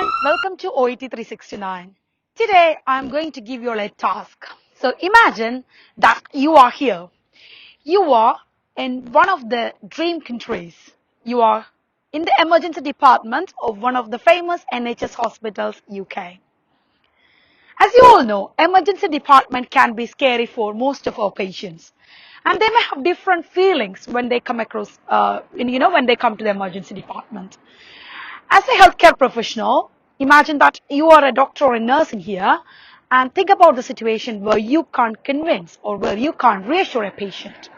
everyone, welcome to OET 369. Today I'm going to give you all a task. So imagine that you are here. You are in one of the dream countries. You are in the emergency department of one of the famous NHS hospitals UK. As you all know, emergency department can be scary for most of our patients. And they may have different feelings when they come across, when they come to the emergency department. As a healthcare professional, imagine that you are a doctor or a nurse in here and think about the situation where you can't convince or where you can't reassure a patient.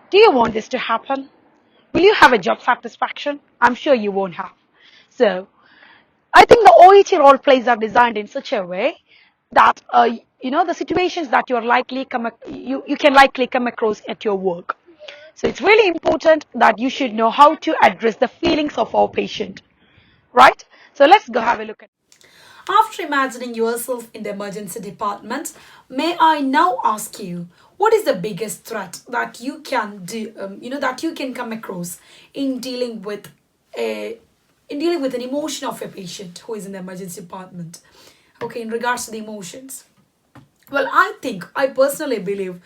Do you want this to happen? Will you have a job satisfaction? I'm sure you won't have. So, I think the OET role plays are designed in such a way that the situations that you can likely come across at your work. So it's really important that you should know how to address the feelings of our patient, right? So let's go have a look at it. After imagining yourself in the emergency department, may I now ask you, what is the biggest threat that you can do, that you can come across in dealing with an emotion of a patient who is in the emergency department? Okay, in regards to the emotions. Well, I personally believe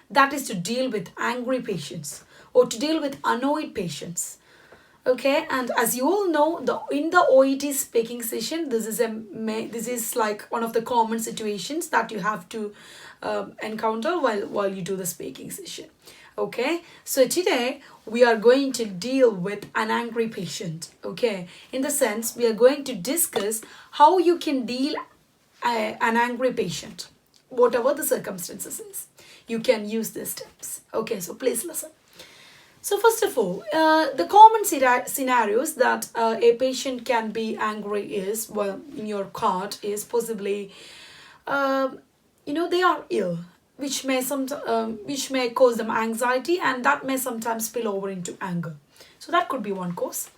that is to deal with angry patients or to deal with annoyed patients. Okay, and as you all know, in the OET speaking session, this is like one of the common situations that you have to encounter while you do the speaking session. Okay, so today we are going to deal with an angry patient. Okay, in the sense we are going to discuss how you can deal an angry patient, whatever the circumstances is. You can use these steps. Okay, so please listen. So first of all, the common scenarios that a patient can be angry is, well, in your card is possibly, they are ill, which may cause them anxiety, and that may sometimes spill over into anger. So that could be one cause.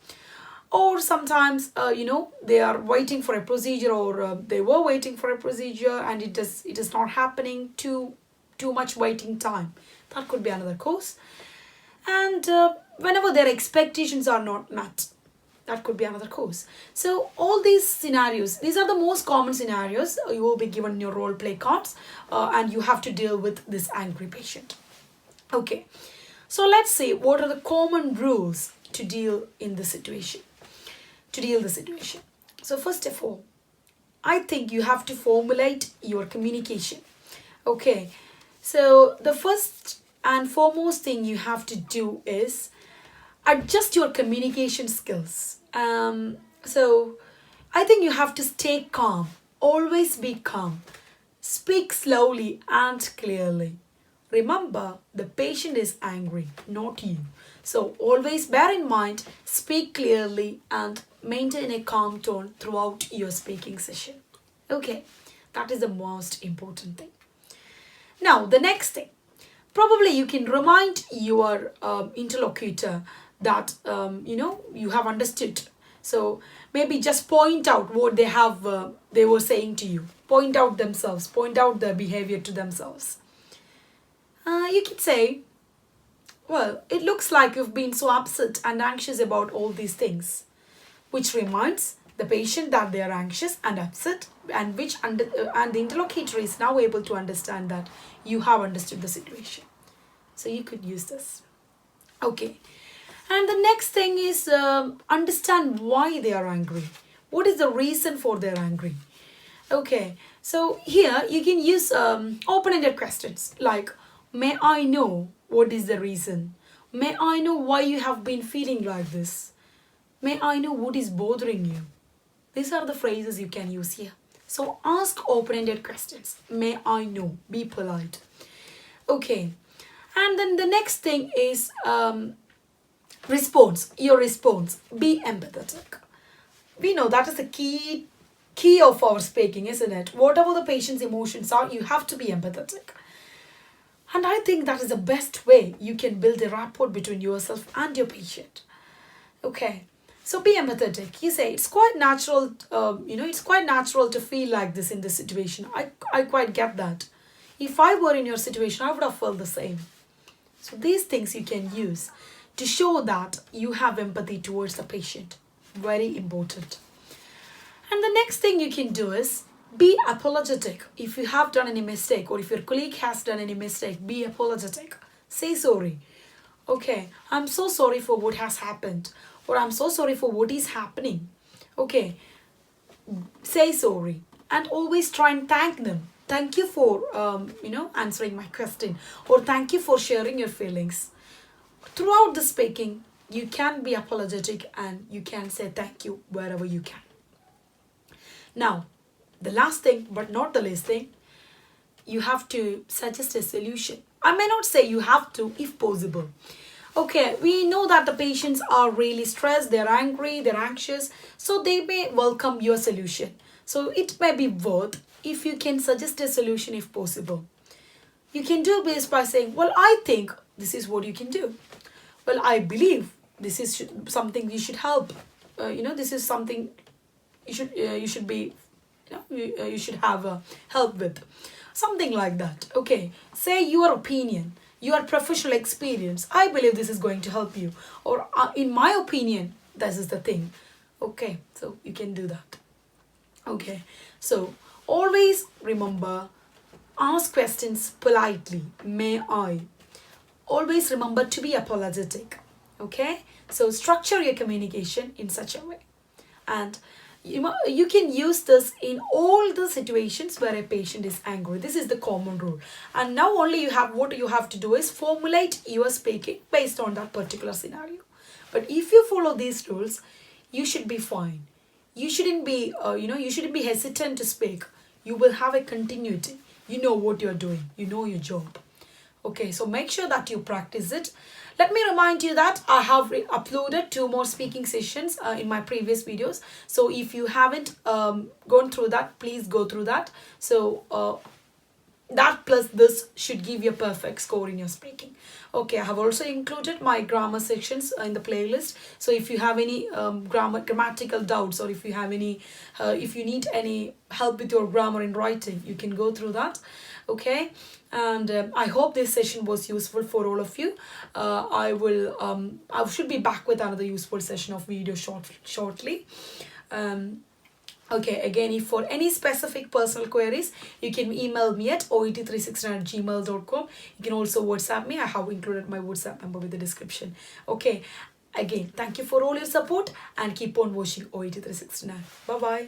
Or sometimes, they are waiting for a procedure, or they were waiting for a procedure, and it is not happening. Too much waiting time. That could be another cause. And whenever their expectations are not met, that could be another cause. So all these scenarios, these are the most common scenarios you will be given in your role play cards, and you have to deal with this angry patient. Okay, so let's see what are the common rules to deal in the situation. So first of all, I think you have to formulate your communication. Okay, so the first and foremost thing you have to do is adjust your communication skills. So I think you have to stay calm. Always be calm. Speak slowly and clearly. Remember, the patient is angry, not you. So always bear in mind, speak clearly and maintain a calm tone throughout your speaking session. Okay, that is the most important thing. Now, the next thing. Probably you can remind your interlocutor that you have understood. So maybe just point out what they were saying to you. Point out themselves. Point out their behavior to themselves. You can say, well, it looks like you've been so upset and anxious about all these things, which reminds the patient that they are anxious and upset, and the interlocutor is now able to understand that you have understood the situation. So you could use this. Okay. And the next thing is understand why they are angry. What is the reason for their angry? Okay. So here you can use open-ended questions like, may I know what is the reason? May I know why you have been feeling like this? May I know what is bothering you? These are the phrases you can use here. So ask open-ended questions. May I know? Be polite. Okay. And then the next thing is response. Your response. Be empathetic. We know that is the key of our speaking, isn't it? Whatever the patient's emotions are, you have to be empathetic. And I think that is the best way you can build a rapport between yourself and your patient. Okay. So be empathetic. You say it's quite natural. It's quite natural to feel like this in this situation. I quite get that. If I were in your situation, I would have felt the same. So these things you can use to show that you have empathy towards the patient. Very important. And the next thing you can do is be apologetic. If you have done any mistake or if your colleague has done any mistake, be apologetic. Say sorry. Okay, I'm so sorry for what has happened, or I'm so sorry for what is happening. Okay, say sorry and always try and thank them. Thank you for answering my question, or thank you for sharing your feelings. Throughout the speaking, you can be apologetic and you can say thank you wherever you can. Now, the last thing, but not the least thing, you have to suggest a solution. I may not say you have to, if possible. Okay, we know that the patients are really stressed, they're angry, they're anxious, so they may welcome your solution. So it may be worth if you can suggest a solution if possible. You can do this by saying, well, I think this is what you can do. Well, I believe this is something you should help. This is something you should be you should have help with, something like that. Okay, say your opinion, your professional experience. I believe this is going to help you, or in my opinion, this is the thing. Okay, so you can do that. Okay, so always remember, ask questions politely. May I? Always remember to be apologetic. Okay, so structure your communication in such a way, and you can use this in all the situations where a patient is angry. This is the common rule, and now only what you have to do is formulate your speaking based on that particular scenario. But if you follow these rules, you should be fine. You shouldn't be you shouldn't be hesitant to speak. You will have a continuity. You know what you're doing, you know your job. Okay, so make sure that you practice it. Let me remind you that I have uploaded 2 more speaking sessions in my previous videos. So if you haven't gone through that, please go through that. So that plus this should give you a perfect score in your speaking. Okay, I have also included my grammar sections in the playlist. So if you have any grammatical doubts, or if you have any if you need any help with your grammar in writing, you can go through that. Okay, and I hope this session was useful for all of you. I should be back with another useful session of video shortly. Okay, again, if for any specific personal queries, you can email me at oet369@gmail.com. You can also WhatsApp me. I have included my WhatsApp number with the description. Okay, again, thank you for all your support and keep on watching OET369. Bye-bye.